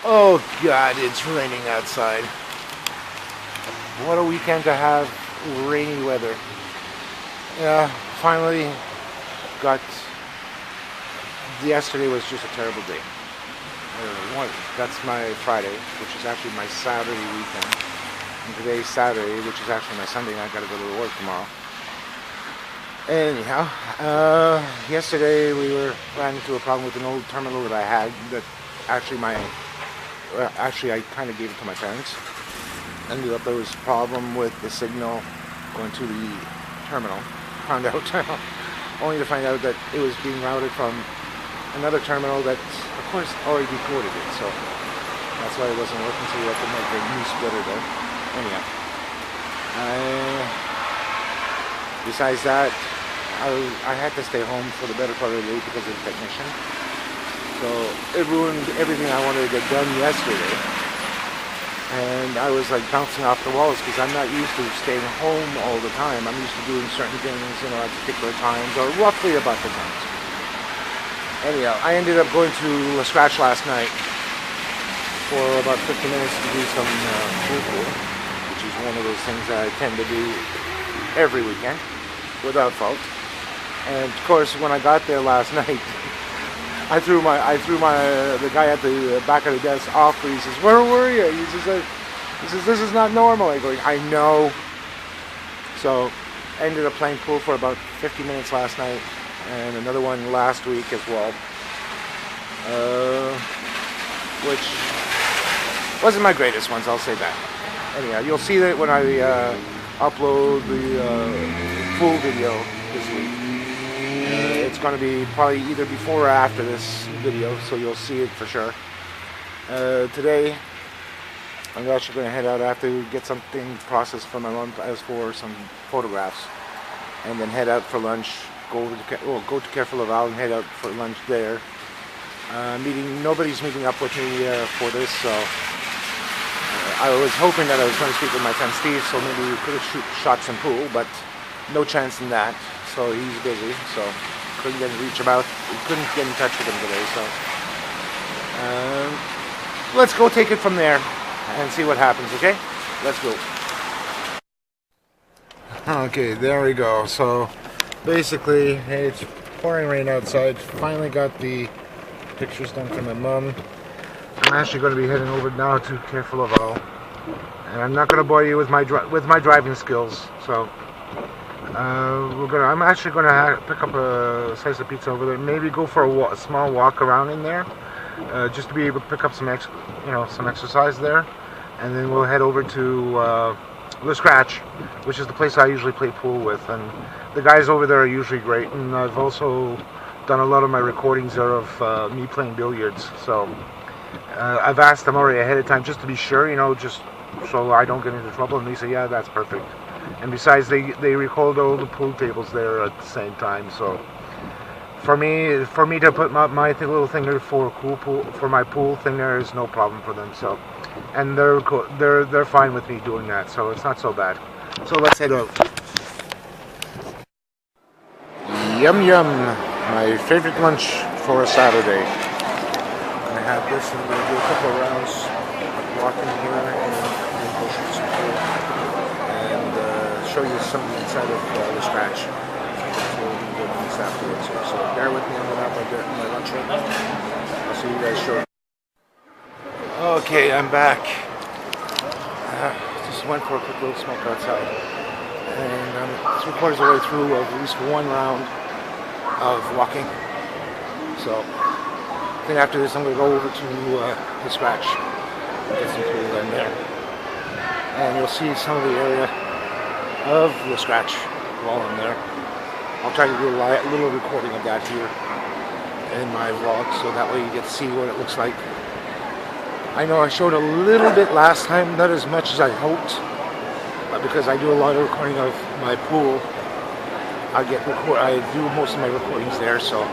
Oh God, it's raining outside. What a weekend to have rainy weather. Yeah, finally got. Yesterday was just a terrible day. That's my Friday, which is actually my Saturday weekend. And today's Saturday, which is actually my Sunday, and I gotta go to work tomorrow. Anyhow, yesterday we ran into a problem with an old terminal that I had. That actually actually I kind of gave it to my parents. Ended up there was a problem with the signal going to the terminal. Found out only to find out that it was being routed from another terminal that, of course, already decoded it. So that's why it wasn't working. So we had to make a new splitter there. Anyhow, besides that, I had to stay home for the better part of the day because of the technician. So it ruined everything I wanted to get done yesterday. And I was like bouncing off the walls because I'm not used to staying home all the time. I'm used to doing certain things, at particular times or roughly about the times. Anyhow, I ended up going to La Scratch last night for about 50 minutes to do some pool, which is one of those things that I tend to do every weekend without fault. And of course, when I got there last night, I threw the guy at the back of the desk off. He says, "Where were you?" He says, "This is not normal." I go, "I know." So I ended up playing pool for about 50 minutes last night, and another one last week as well, which wasn't my greatest ones, I'll say that. Anyhow, you'll see that when I upload the full video this week. It's going to be probably either before or after this video, so you'll see it for sure. Today, I'm actually going to head out. I have to get something processed for my mom as for some photographs, and then head out for lunch. Go to Carrefour Laval and head out for lunch there. Nobody's meeting up with me for this, so I was hoping that I was going to speak with my friend Steve, so maybe we could have shot some pool, but no chance in that. So he's busy, so couldn't get in touch with him today. So let's go take it from there and see what happens. Okay, let's go. Okay, there we go. So basically, hey, it's pouring rain outside. Finally got the pictures done for my mom. I'm actually going to be heading over now to Carrefour Laval, and I'm not going to bore you with my driving skills. So I'm actually going to pick up a slice of pizza over there. Maybe go for a small walk around in there, just to be able to pick up some exercise there, and then we'll head over to Le Scratch, which is the place I usually play pool with, and the guys over there are usually great. And I've also done a lot of my recordings there of me playing billiards. So I've asked them already ahead of time just to be sure, just so I don't get into trouble. And they say, yeah, that's perfect. And besides, they record all the pool tables there at the same time. So for me to put my little thing there for my pool thing there is no problem for them. So, and they're fine with me doing that. So it's not so bad. So let's head out. Yum yum, my favorite lunch for a Saturday. I have this, and I'm going to do a couple of rounds walking here and go shoot some pool and show you some inside of the Scratch. So we're going to go do this afterwards here. So bear with me, I'm going to have my lunch right now. I'll see you guys shortly. Okay, I'm back. Just went for a quick little smoke outside. And I'm 3/4 of the way through at least one round of walking. So I think after this I'm going to go over to the Scratch and get some pool in there. And you'll see some of the area of the Scratch while I'm there. I'll try to do a little recording of that here in my vlog, so that way you get to see what it looks like. I know I showed a little bit last time, not as much as I hoped, but because I do a lot of recording of my pool, I do most of my recordings there. So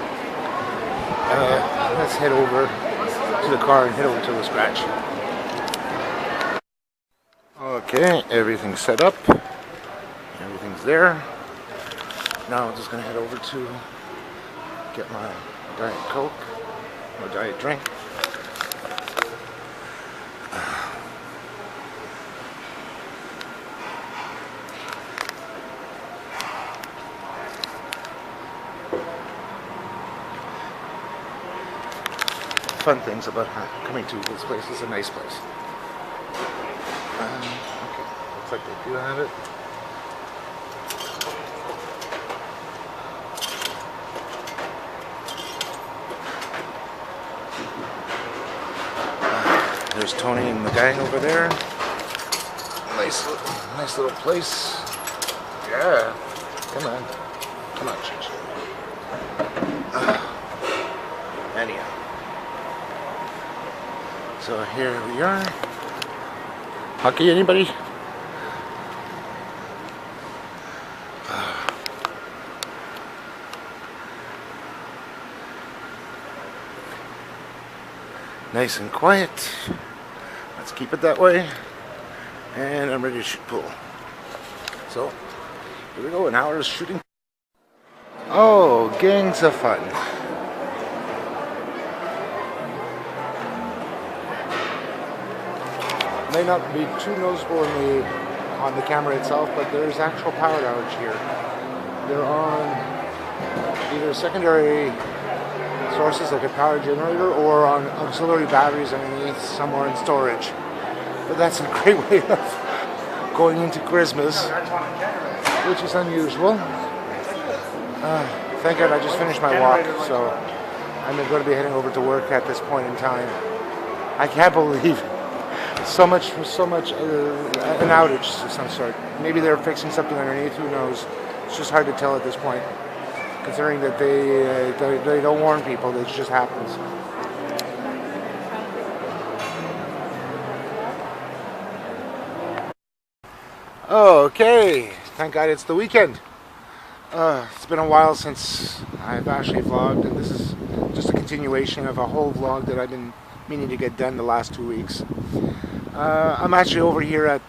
let's head over to the car and head over to the Scratch. Okay, everything's set up. Everything's there. Now I'm just going to head over to get my Diet Coke, or Diet drink. fun things about coming to this place. It's a nice place. Okay, looks like they do have it. There's Tony and the gang over there. Nice little place. Yeah, come on, Chichi. Anyhow, so here we are. Hockey, anybody? Nice and quiet. Let's keep it that way. And I'm ready to shoot pool. So, here we go, an hour of shooting. Oh, gangs of fun. May not be too noticeable on the camera itself, but there's actual power outage here. They're on either secondary sources like a power generator or on auxiliary batteries underneath somewhere in storage. But that's a great way of going into Christmas, which is unusual. Thank God I just finished my walk, so I'm going to be heading over to work at this point in time. I can't believe so much an outage of some sort. Maybe they're fixing something underneath, who knows. It's just hard to tell at this point, considering that they don't warn people. It just happens. Okay, thank God it's the weekend. It's been a while since I've actually vlogged, and this is just a continuation of a whole vlog that I've been meaning to get done the last 2 weeks. I'm actually over here at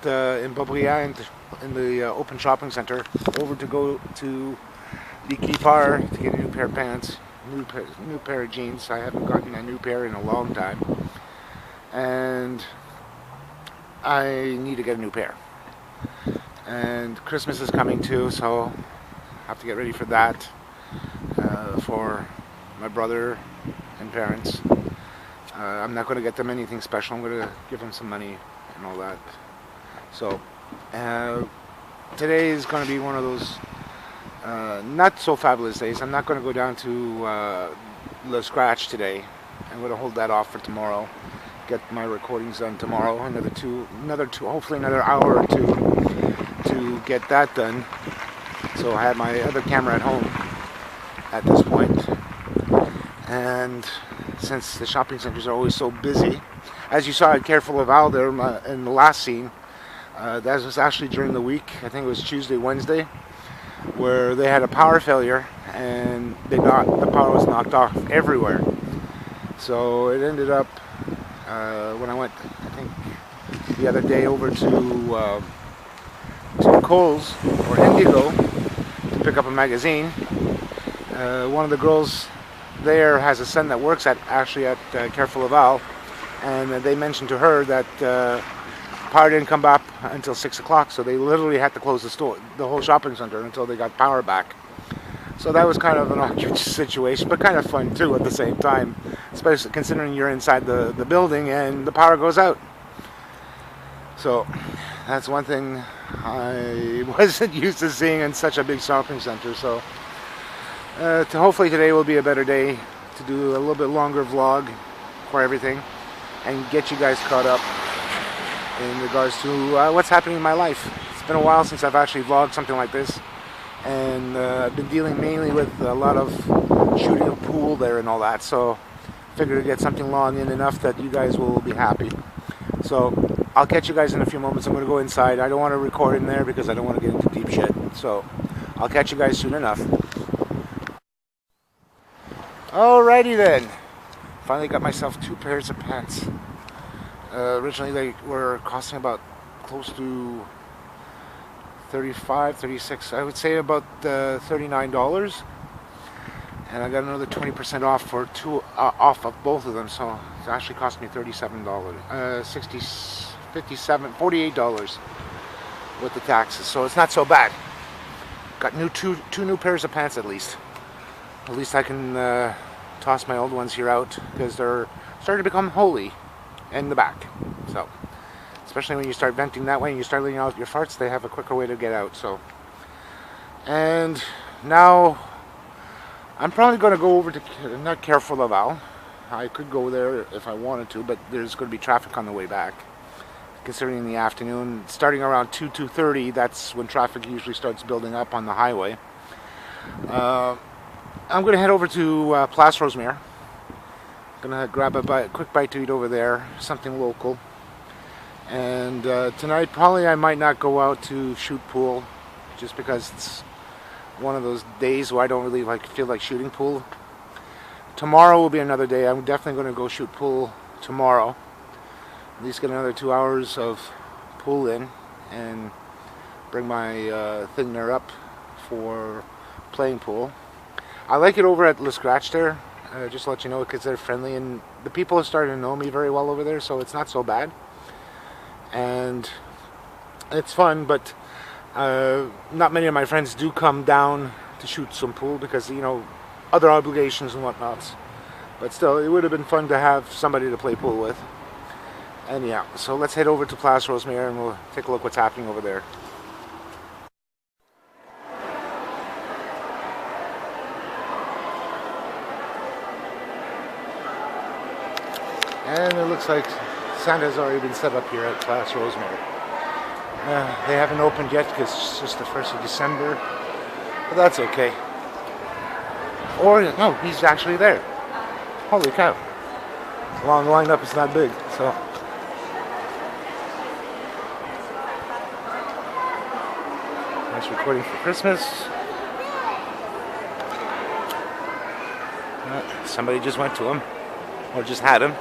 in Beaubriand in the open shopping center, over to go to the Kifar to get a new pair of pants, new pair of jeans. I haven't gotten a new pair in a long time, and I need to get a new pair. And Christmas is coming too, so I have to get ready for that, for my brother and parents. I'm not going to get them anything special. I'm going to give them some money and all that. So today is going to be one of those not so fabulous days. I'm not going to go down to Le Scratch today. I'm going to hold that off for tomorrow. Get my recordings done tomorrow. Another two, hopefully another hour or two to get that done. So I have my other camera at home at this point. And since the shopping centers are always so busy, as you saw at Carrefour Laval there in the last scene, that was actually during the week. I think it was Tuesday, Wednesday, where they had a power failure and the power was knocked off everywhere. So it ended up when I went, I think the other day, over to Kohl's or Indigo to pick up a magazine. One of the girls there has a son that works at Carrefour Laval, and they mentioned to her that power didn't come back until 6 o'clock, so they literally had to close the whole shopping center until they got power back. So that was kind of an awkward situation, but kind of fun too at the same time, especially considering you're inside the building and the power goes out. So that's one thing I wasn't used to seeing in such a big shopping center. So hopefully today will be a better day to do a little bit longer vlog for everything and get you guys caught up in regards to what's happening in my life. It's been a while since I've actually vlogged something like this, and I've been dealing mainly with a lot of shooting of pool there and all that, so I figured to get something long in enough that you guys will be happy. So I'll catch you guys in a few moments. I'm going to go inside. I don't want to record in there because I don't want to get into deep shit, so I'll catch you guys soon enough. Alrighty then, finally got myself 2 pairs of pants. Originally they were costing about close to $35, $36, I would say about $39, and I got another 20% off for off of both of them, so it actually cost me $37, $48 with the taxes, so it's not so bad. Got two new pairs of pants at least. At least I can toss my old ones here out because they're starting to become holy in the back. So, especially when you start venting that way and you start letting out your farts, they have a quicker way to get out. So, and now I'm probably going to go over to not Carrefour Laval. I could go there if I wanted to, but there's going to be traffic on the way back. Considering in the afternoon, starting around 2:30, that's when traffic usually starts building up on the highway. I'm going to head over to Place Rosemère. Gonna grab a quick bite to eat over there, something local. And tonight, probably I might not go out to shoot pool, just because it's one of those days where I don't really feel like shooting pool. Tomorrow will be another day. I'm definitely going to go shoot pool tomorrow. At least get another 2 hours of pool in, and bring my thing there up for playing pool. I like it over at Le Scratch there. Just to let you know, because they're friendly and the people are starting to know me very well over there, so it's not so bad. And it's fun, but not many of my friends do come down to shoot some pool because, other obligations and whatnots. But still, it would have been fun to have somebody to play pool with. And yeah, so let's head over to Place Rosemère and we'll take a look what's happening over there. And it looks like Santa's already been set up here at Place Rosemère. They haven't opened yet because it's just the 1st of December, but that's okay. Or, no, he's actually there. Holy cow. Long lineup is not big, so. Nice recording for Christmas. Somebody just went to him, or just had him.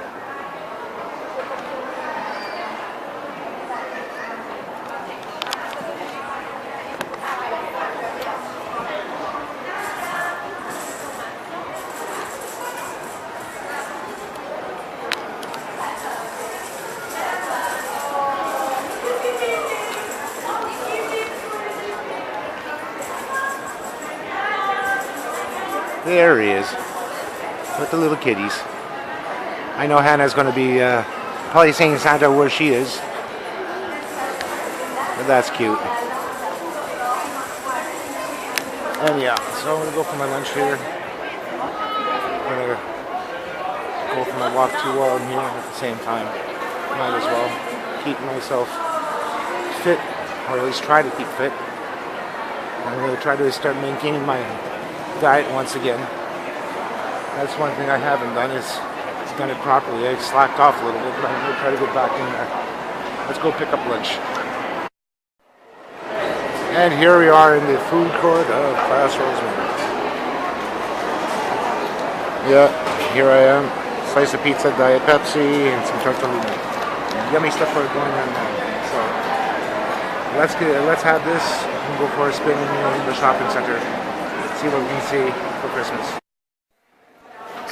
There he is, with the little kitties. I know Hannah's going to be probably saying Santa where she is, but that's cute. And yeah, so I'm going to go for my lunch here. I'm going to go for my walk too while I'm here at the same time. Might as well keep myself fit, or at least try to keep fit. I'm going to try to start maintaining my diet once again. That's one thing I haven't done, is done it properly. I slacked off a little bit, but I'm going to try to get back in there. Let's go pick up lunch. And here we are in the food court of Place Rosemère. Yeah, here I am. Slice of pizza, Diet Pepsi, and some tortellini. Yummy stuff for going on now. So let's have this and go for a spin in the shopping center. See what we can see for Christmas.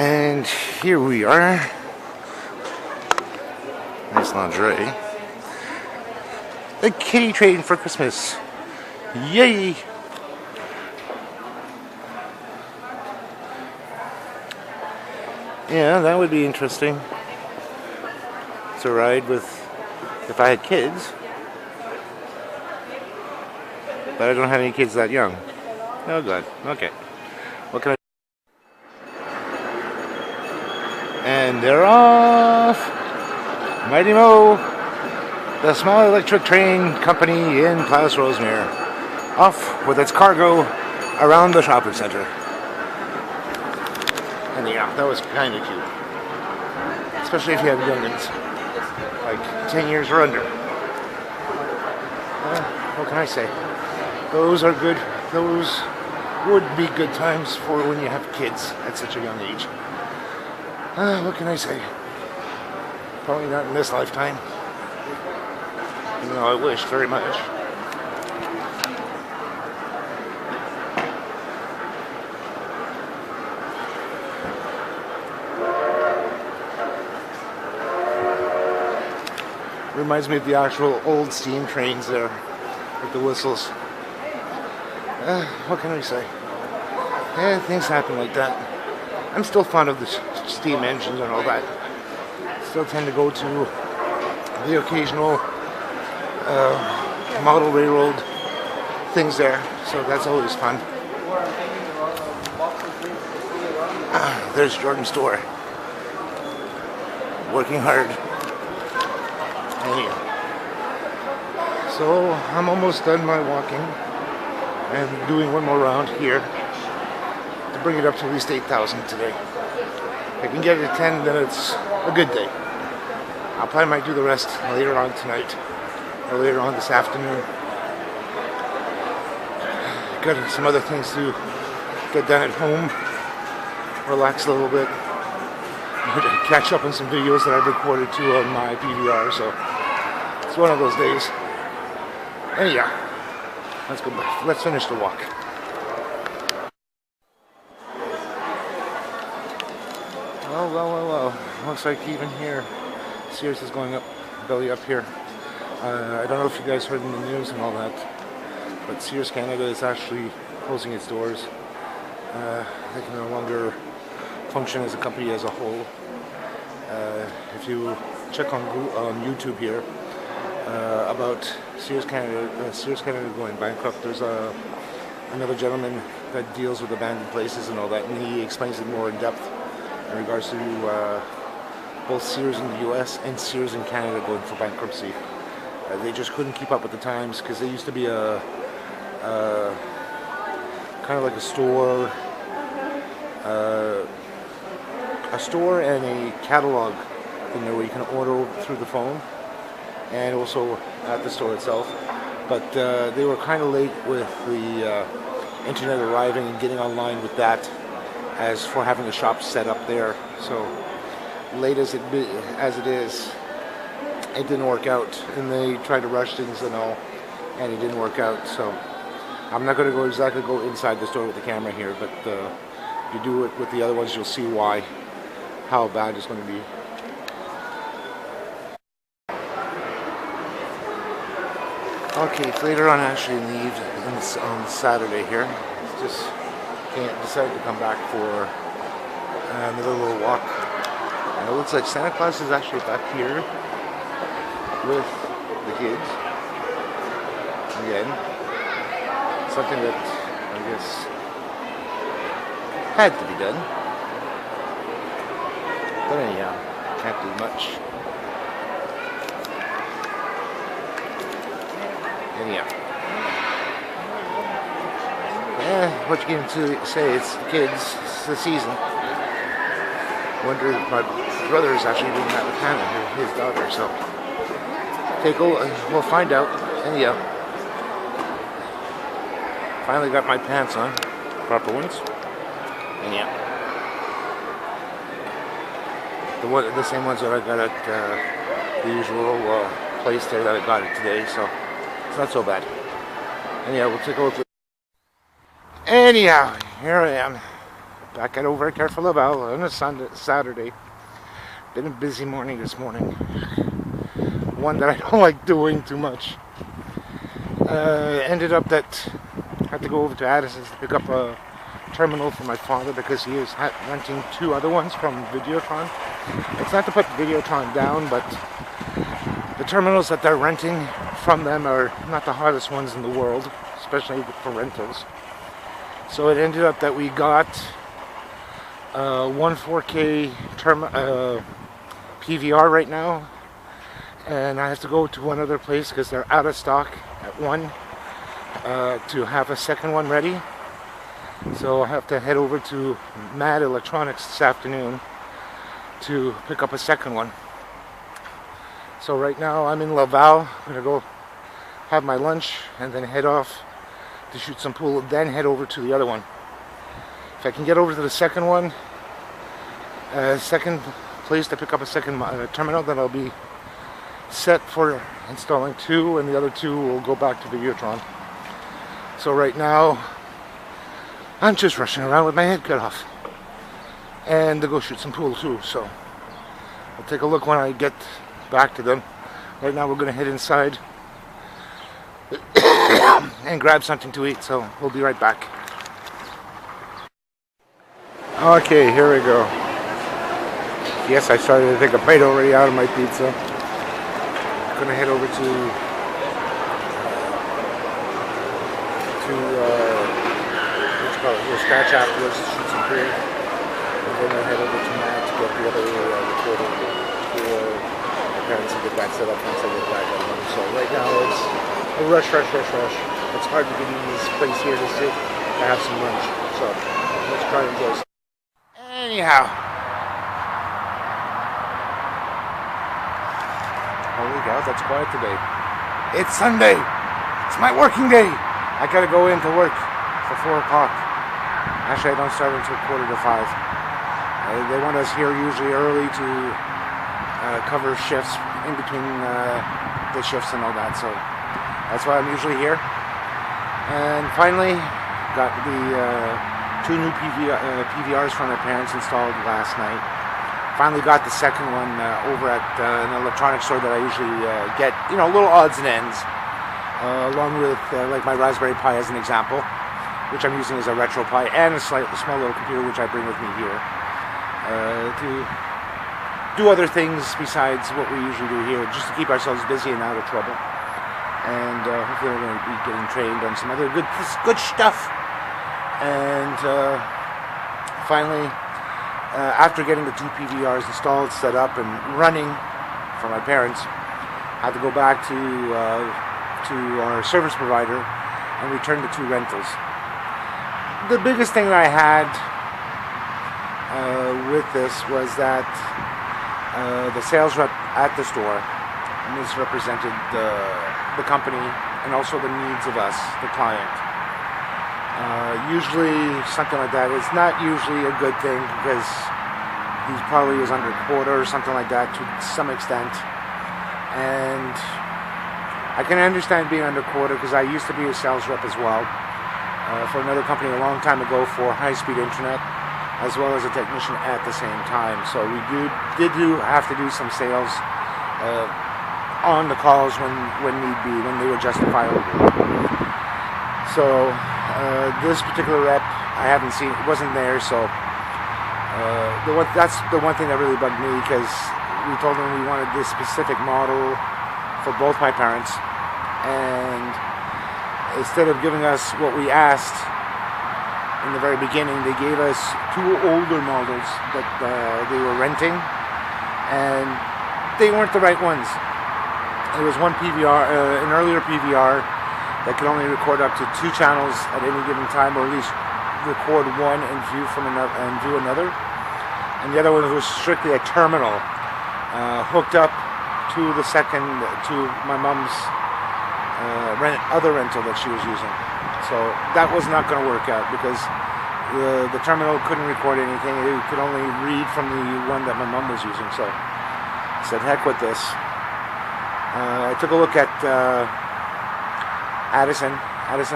And here we are. Nice lingerie. The kitty train for Christmas. Yay! Yeah, that would be interesting to ride with if I had kids. But I don't have any kids that young. Oh, good. Okay. What can I... And they're off! Mighty Mo! The small electric train company in Place Rosemère. Off with its cargo around the shopping center. And yeah, that was kind of cute. Especially if you have youngins. Like 10 years or under. What can I say? Those are good. Those would be good times for when you have kids at such a young age. What can I say? Probably not in this lifetime. Even though I wish very much. Reminds me of the actual old steam trains there with the whistles. What can I say? Things happen like that. I'm still fond of the steam engines and all that. still tend to go to the occasional model railroad things there, so that's always fun. There's Jordan's store. Working hard. Anyway. So I'm almost done my walking and doing one more round here to bring it up to at least 8,000 today. If I can get it at 10, then it's a good day. I'll probably might do the rest later on tonight or later on this afternoon. Got some other things to get done at home, relax a little bit, catch up on some videos that I've recorded too on my PVR, so it's one of those days. Anyhow, let's go back. Let's finish the walk. Well. Looks like even here, Sears is going up, belly up here. I don't know if you guys heard in the news and all that, but Sears Canada is actually closing its doors. They can no longer function as a company as a whole. If you check on YouTube here about Sears Canada going bankrupt, there's another gentleman that deals with abandoned places and all that, and he explains it more in depth in regards to both Sears in the US and Sears in Canada going for bankruptcy. They just couldn't keep up with the times because they used to be a kind of like a store and a catalog thing there where you can order through the phone and also at the store itself. But they were kind of late with the internet arriving and getting online with that as for having a shop set up there. So late as it is, it didn't work out, and they tried to rush things and all, and it didn't work out. So I'm not going to go inside the store with the camera here, but if you do it with the other ones, you'll see how bad it's going to be. Okay, it's later on actually in the evening, on Saturday here. Just decided to come back for another little walk. And it looks like Santa Claus is actually back here with the kids again. Something that I guess had to be done. But anyhow, can't do much. Anyhow. What you can say, it's the kids, it's the season. Wonder if my brother is actually doing that with Hannah, his daughter, so we'll find out. Anyhow, finally got my pants on, proper ones. Anyhow, the same ones that I got at the usual place there that I got it today, so it's not so bad. Anyhow, we'll take a look. Anyhow, here I am, back at over at Carrefour Laval on a Saturday. Been a busy morning this morning. One that I don't like doing too much. Ended up that I had to go over to Addison's to pick up a terminal for my father because he is renting 2 other ones from Videotron. It's not to put Videotron down, but the terminals that they're renting from them are not the hottest ones in the world, especially for rentals. So it ended up that we got one 4K PVR right now, and I have to go to one other place because they're out of stock at one to have a second one ready. So I have to head over to Mad Electronics this afternoon to pick up a second one. So right now I'm in Laval. I'm gonna go have my lunch and then head off to shoot some pool, then head over to the other one. If I can get over to the second one, second place to pick up a second terminal, then I'll be set for installing 2, and the other 2 will go back to Videotron. So right now, I'm just rushing around with my head cut off. And to go shoot some pool too, so I'll take a look when I get back to them. Right now we're going to head inside and grab something to eat, so we'll be right back. Okay, here we go. Yes, I started to take a bite already out of my pizza. Gonna head over to what's it called? We'll scratch afterwards, shoot some beer, and then I'll head over to Matt to get the other recorder for my parents to get that set up once I get back at home. So right now it's a rush. It's hard to get in this place here to sit to have some lunch. So let's try and go. Anyhow. Holy cow, that's quiet today. It's Sunday. It's my working day. I gotta go into work for 4 o'clock. Actually, I don't start until 4:45. They want us here usually early to cover shifts in between the shifts and all that. So that's why I'm usually here. And finally, got the 2 new PVRs from my parents installed last night. Finally got the second one over at an electronics store that I usually get, little odds and ends, along with like my Raspberry Pi as an example, which I'm using as a RetroPie, and a small little computer which I bring with me here to do other things besides what we usually do here, just to keep ourselves busy and out of trouble. And hopefully we're going to be getting trained on some other good stuff. And finally, after getting the 2 PVRs installed, set up, and running for my parents, I had to go back to our service provider and return the 2 rentals. The biggest thing I had with this was that the sales rep at the store misrepresented the company and also the needs of us, the client. Usually something like that is not usually a good thing, because he probably is under quota or something like that to some extent. And I can understand being under quota, because I used to be a sales rep as well for another company a long time ago for high-speed internet, as well as a technician at the same time. So we did have to do some sales on the calls when need be, when they were justifiable. So this particular rep, I haven't seen, wasn't there, so that's the one thing that really bugged me, because we told them we wanted this specific model for both my parents, and instead of giving us what we asked in the very beginning, they gave us 2 older models that they were renting, and they weren't the right ones. It was one PVR, an earlier PVR, that could only record up to 2 channels at any given time, or at least record one and view another. And the other one was strictly a terminal hooked up to to my mom's other rental that she was using. So that was not going to work out, because the terminal couldn't record anything. It could only read from the one that my mom was using. So I said, heck with this. I took a look at Addison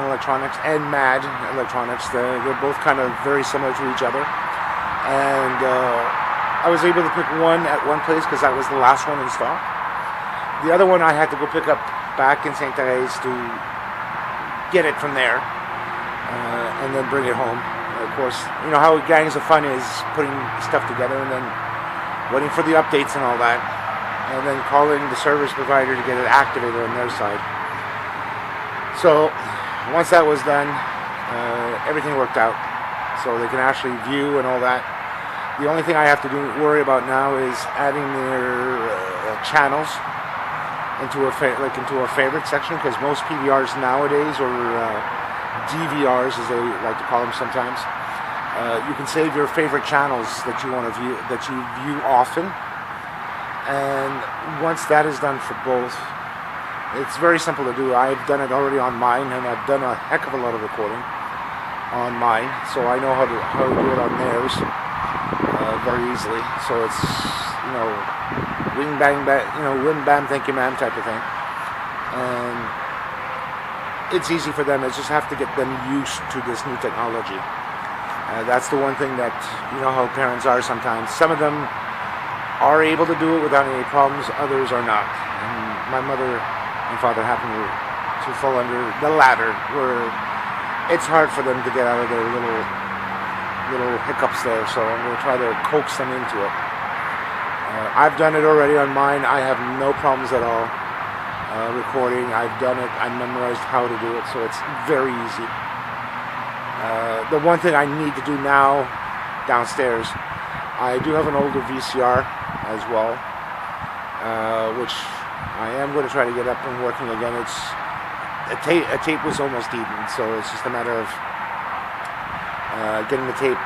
Electronics and Mad Electronics. They're both kind of very similar to each other, and I was able to pick one at one place because that was the last one in stock. The other one I had to go pick up back in St. Therese to get it from there, and then bring it home. Of course, you know how Gangs of Fun is, putting stuff together and then waiting for the updates and all that, and then calling the service provider to get it activated on their side. So once that was done, everything worked out, so they can actually view and all that. The only thing I have to worry about now is adding their channels into a favorite section, because most PVRs nowadays, or DVRs as they like to call them sometimes, you can save your favorite channels that you want to view, that you view often. And once that is done for both, it's very simple to do. I've done it already on mine, and I've done a heck of a lot of recording on mine, so I know how to do it on theirs very easily. So it's, wing bang bang, wing bam thank you ma'am type of thing, and it's easy for them. I just have to get them used to this new technology. That's the one thing that, how parents are sometimes. Some of them are able to do it without any problems, others are not. And my mother and father happen to fall under the latter, where it's hard for them to get out of their little hiccups there. So I'm going to try to coax them into it. I've done it already on mine. I have no problems at all recording. I've done it. I memorized how to do it, so it's very easy. The one thing I need to do now downstairs, I do have an older VCR as well, which I am going to try to get up and working again. It's a tape was almost even, so it's just a matter of getting the tape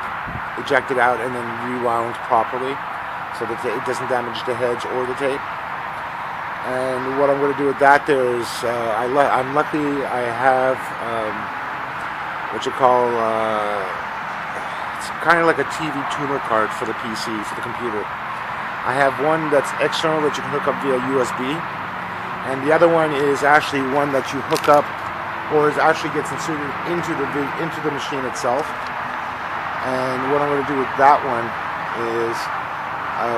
ejected out and then rewound properly so that it doesn't damage the heads or the tape. And what I'm going to do with that there is, I'm lucky I have what you call, it's kind of like a TV tuner card for the PC, for the computer. I have one that's external that you can hook up via USB, and the other one is actually one that you hook up, or it actually gets inserted into the machine itself. And what I'm going to do with that one is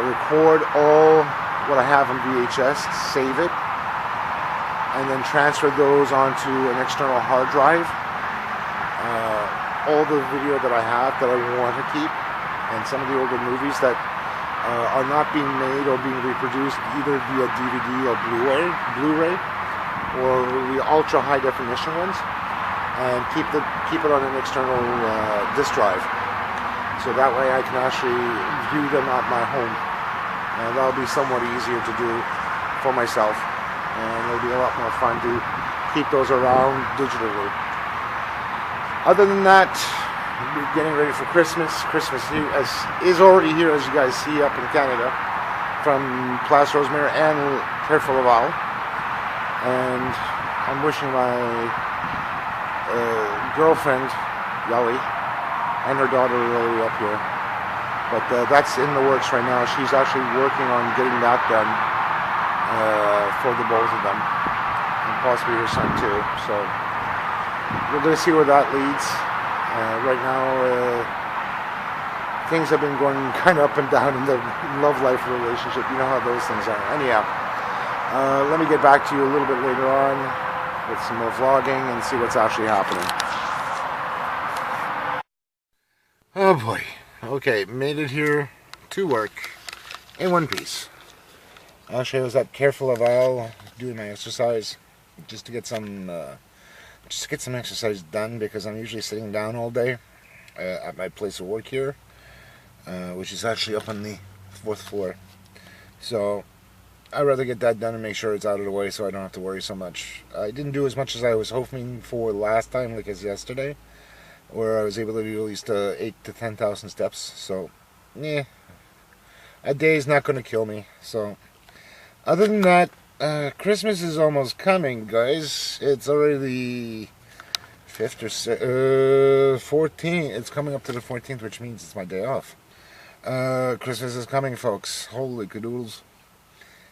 record all what I have on VHS, save it, and then transfer those onto an external hard drive. All the video that I have that I want to keep, and some of the older movies that are not being made or being reproduced either via DVD or Blu-ray, or the ultra high definition ones, and keep it on an external disk drive. So that way I can actually view them at my home. And that'll be somewhat easier to do for myself. And it'll be a lot more fun to keep those around digitally. Other than that, we're getting ready for Christmas. Christmas is already here, as you guys see up in Canada, from Place Rosemère and Carrefour Laval. And I'm wishing my girlfriend, Yali, and her daughter really up here, but that's in the works right now. She's actually working on getting that done for the both of them, and possibly her son too. So we're going to see where that leads. Right now, things have been going kind of up and down in the love life relationship. You know how those things are. Anyhow, let me get back to you a little bit later on with some more vlogging and see what's actually happening. Oh boy. Okay, made it here to work in one piece. Actually, I was at Carrefour Laval doing my exercise just to get some exercise done, because I'm usually sitting down all day at my place of work here, which is actually up on the 4th floor. So I'd rather get that done and make sure it's out of the way so I don't have to worry so much. I didn't do as much as I was hoping for last time, like as yesterday, where I was able to do at least 8,000 to 10,000 steps. So, yeah, a day is not going to kill me. So, other than that, Christmas is almost coming, guys. It's already the 5th or 14th. It's coming up to the 14th, which means it's my day off. Christmas is coming, folks. Holy cadoodles.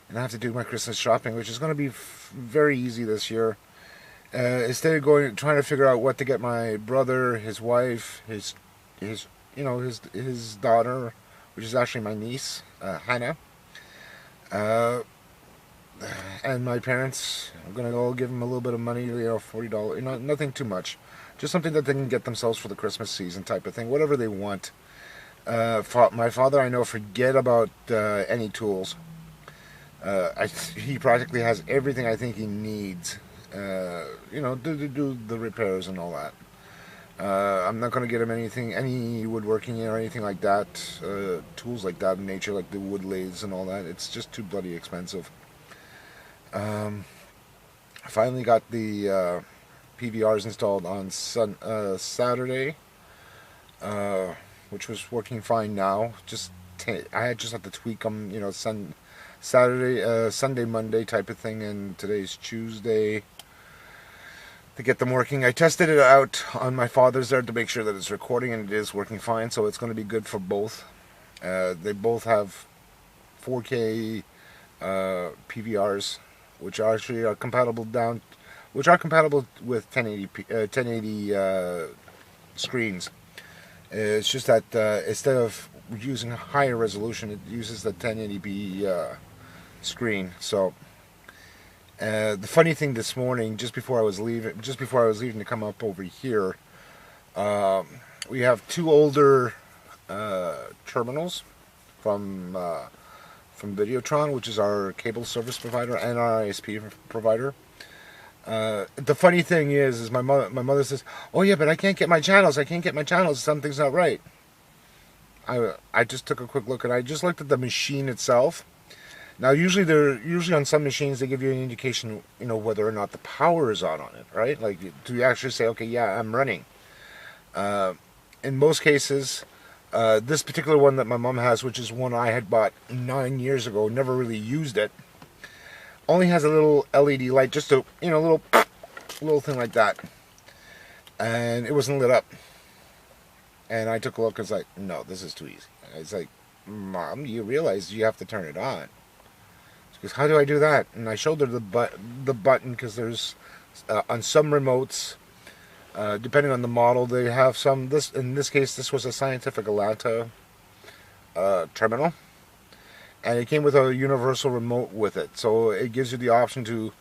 And I have to do my Christmas shopping, which is going to be very easy this year. Instead of trying to figure out what to get my brother, his wife, his daughter, which is actually my niece, Hannah, and my parents, I'm gonna go give them a little bit of money, $40, nothing too much, just something that they can get themselves for the Christmas season type of thing, whatever they want. My father, I know, forget about any tools. He practically has everything I think he needs. To do the repairs and all that. I'm not going to get him any woodworking or anything like that, tools like that in nature, like the wood lathes and all that. It's just too bloody expensive. I finally got the PVRs installed on Saturday, which was working fine now. I just had to tweak them, Sunday, Monday type of thing, and today's Tuesday, to get them working. I tested it out on my father's there to make sure that it's recording, and it is working fine, so it's going to be good for both. They both have 4K PVRs, which actually are compatible with 1080 screens. It's just that instead of using a higher resolution, it uses the 1080p screen. So the funny thing this morning, just before I was leaving to come up over here, we have two older terminals from from Videotron, which is our cable service provider and our ISP provider. The funny thing is my mother says, "Oh yeah, but I can't get my channels. I can't get my channels. Something's not right." I just took a quick look, and I just looked at the machine itself. Now, usually on some machines they give you an indication, whether or not the power is on it, right? Like, do you actually say, okay, yeah, I'm running? In most cases, this particular one that my mom has, which is one I had bought 9 years ago, never really used it, only has a little LED light, just a little thing like that, and it wasn't lit up. And I took a look and was like, no, this is too easy. It's like, Mom, you realize you have to turn it on. She goes, how do I do that? And I showed her the button, because there's on some remotes, depending on the model, they have some. In this case, this was a Scientific Atlanta terminal, and it came with a universal remote with it. So it gives you the option to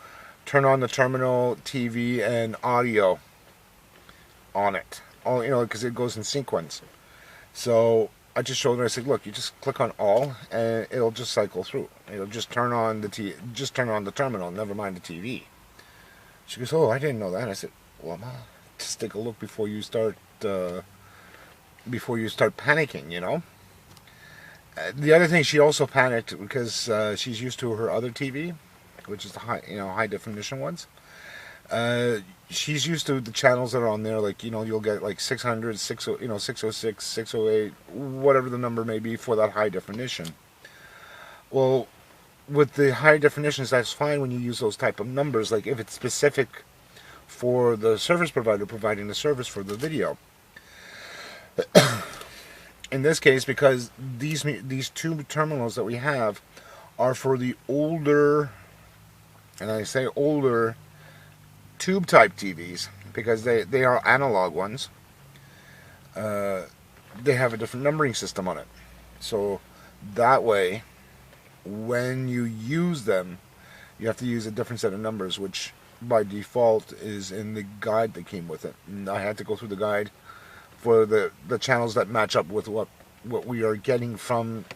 turn on the terminal, TV, and audio on it. Because it goes in sequence. So I just showed her. I said, "Look, you just click on all, and it'll just cycle through. It'll just turn on the terminal. Never mind the TV." She goes, "Oh, I didn't know that." I said, "Well, Ma, just take a look before you start panicking." The other thing, she also panicked because she's used to her other TV, which is the high definition ones. She's used to the channels that are on there, like, you'll get like 600, 606, 608, whatever the number may be for that high definition. Well, with the high definitions, that's fine when you use those type of numbers, like if it's specific for the service provider providing the service for the video. In this case, because these two terminals that we have are for the older, and I say older, tube type TVs, because they are analog ones. They have a different numbering system on it, so that way when you use them you have to use a different set of numbers, which by default is in the guide that came with it. And I had to go through the guide for the channels that match up with what we are getting from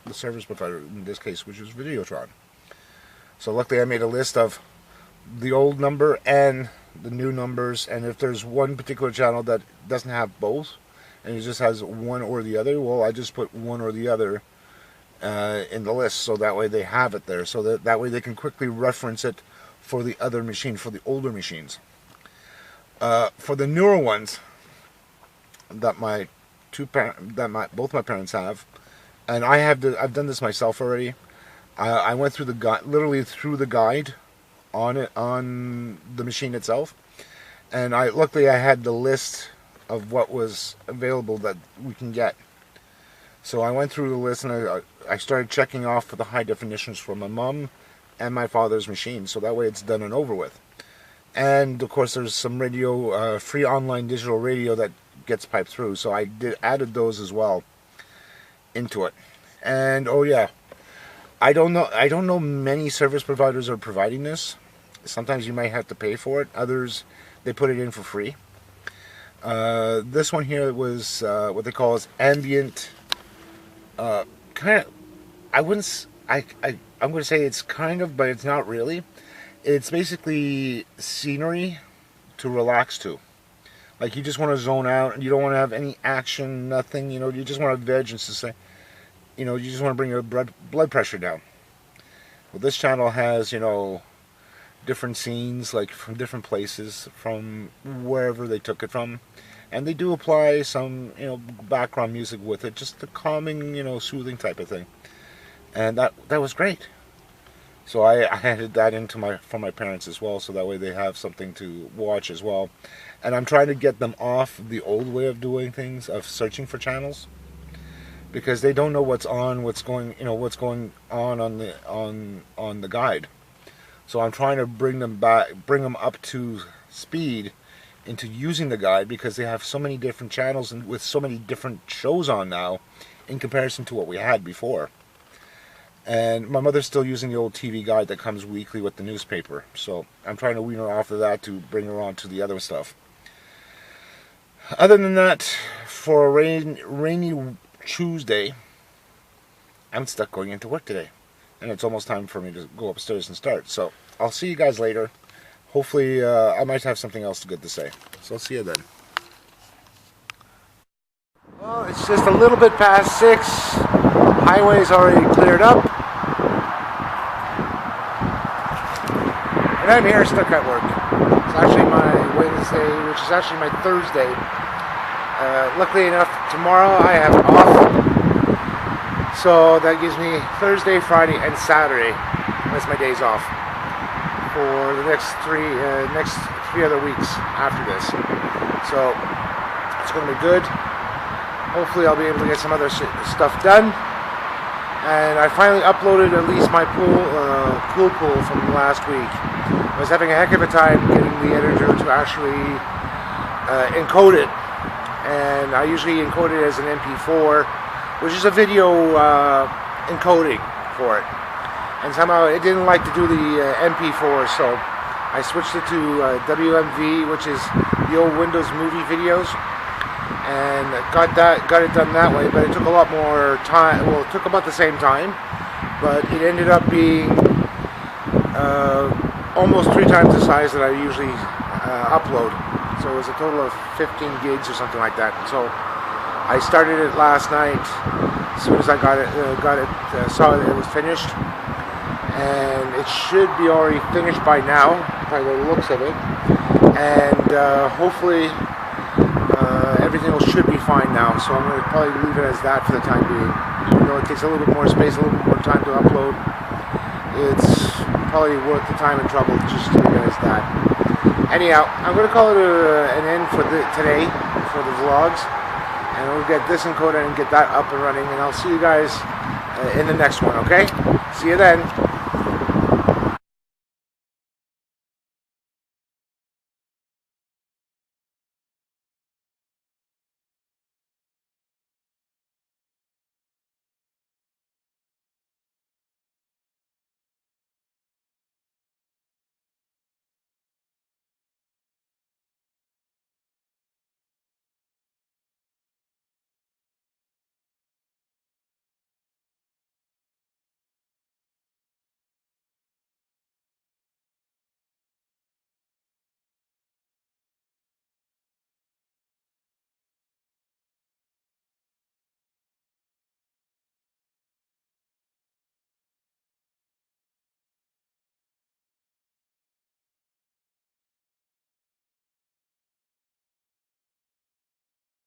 the service provider, in this case, which is Videotron. So luckily I made a list of the old number and the new numbers, and if there's one particular channel that doesn't have both and it just has one or the other, well, I just put one or the other in the list, so that way they have it there, so that way they can quickly reference it for the other machine, for the older machines. For the newer ones that both my parents have, and I've done this myself already. I went through the guide, literally through the guide on the machine itself, and luckily I had the list of what was available that we can get. So I went through the list, and I started checking off for the high definitions for my mom and my father's machine, so that way it's done and over with. And of course there's some radio, free online digital radio that gets piped through, so I added those as well into it. And oh yeah, I don't know many service providers are providing this. Sometimes you might have to pay for it. Others, they put it in for free. This one here was what they call as ambient. Kind of, I'm going to say it's kind of, but it's not really. It's basically scenery to relax to. Like, you just want to zone out, and you don't want to have any action, nothing. You just want to veg and just say, you just want to bring your blood pressure down. Well, this channel has, different scenes, like from different places, from wherever they took it from, and they do apply some, background music with it, just the calming, soothing type of thing, and that was great. So I added that into for my parents as well, so that way they have something to watch as well. And I'm trying to get them off the old way of doing things, of searching for channels, because they don't know what's going on the guide. So I'm trying to bring them up to speed into using the guide, because they have so many different channels and with so many different shows on now in comparison to what we had before. And my mother's still using the old TV guide that comes weekly with the newspaper, so I'm trying to wean her off of that to bring her on to the other stuff. Other than that, for a rainy Tuesday, I'm stuck going into work today. and it's almost time for me to go upstairs and start. So I'll see you guys later. Hopefully I might have something else good to say. So I'll see you then. Well, it's just a little bit past 6. Highway's already cleared up. And I'm here stuck at work. It's actually my Wednesday, which is actually my Thursday. Luckily enough, tomorrow I have off. So that gives me Thursday, Friday, and Saturday. That's my days off for the next three other weeks after this. So it's going to be good. Hopefully I'll be able to get some other stuff done. And I finally uploaded at least my pool from last week. I was having a heck of a time getting the editor to actually encode it. And I usually encode it as an MP4, which is a video encoding for it. And somehow it didn't like to do the MP4, so I switched it to WMV, which is the old Windows Movie videos, and got it done that way. But it took a lot more time. Well, it took about the same time, but it ended up being almost 3 times the size that I usually upload. So it was a total of 15 gigs or something like that. So I started it last night. As soon as I saw that it was finished, and it should be already finished by now, by the looks of it. And hopefully everything should be fine now. So I'm going to probably leave it as that for the time being. Even though it takes a little bit more space, a little bit more time to upload, it's probably worth the time and trouble just to leave it as that. Anyhow, I'm going to call it an end for today, for the vlogs. And we'll get this encoded and get that up and running. And I'll see you guys in the next one, okay? See you then.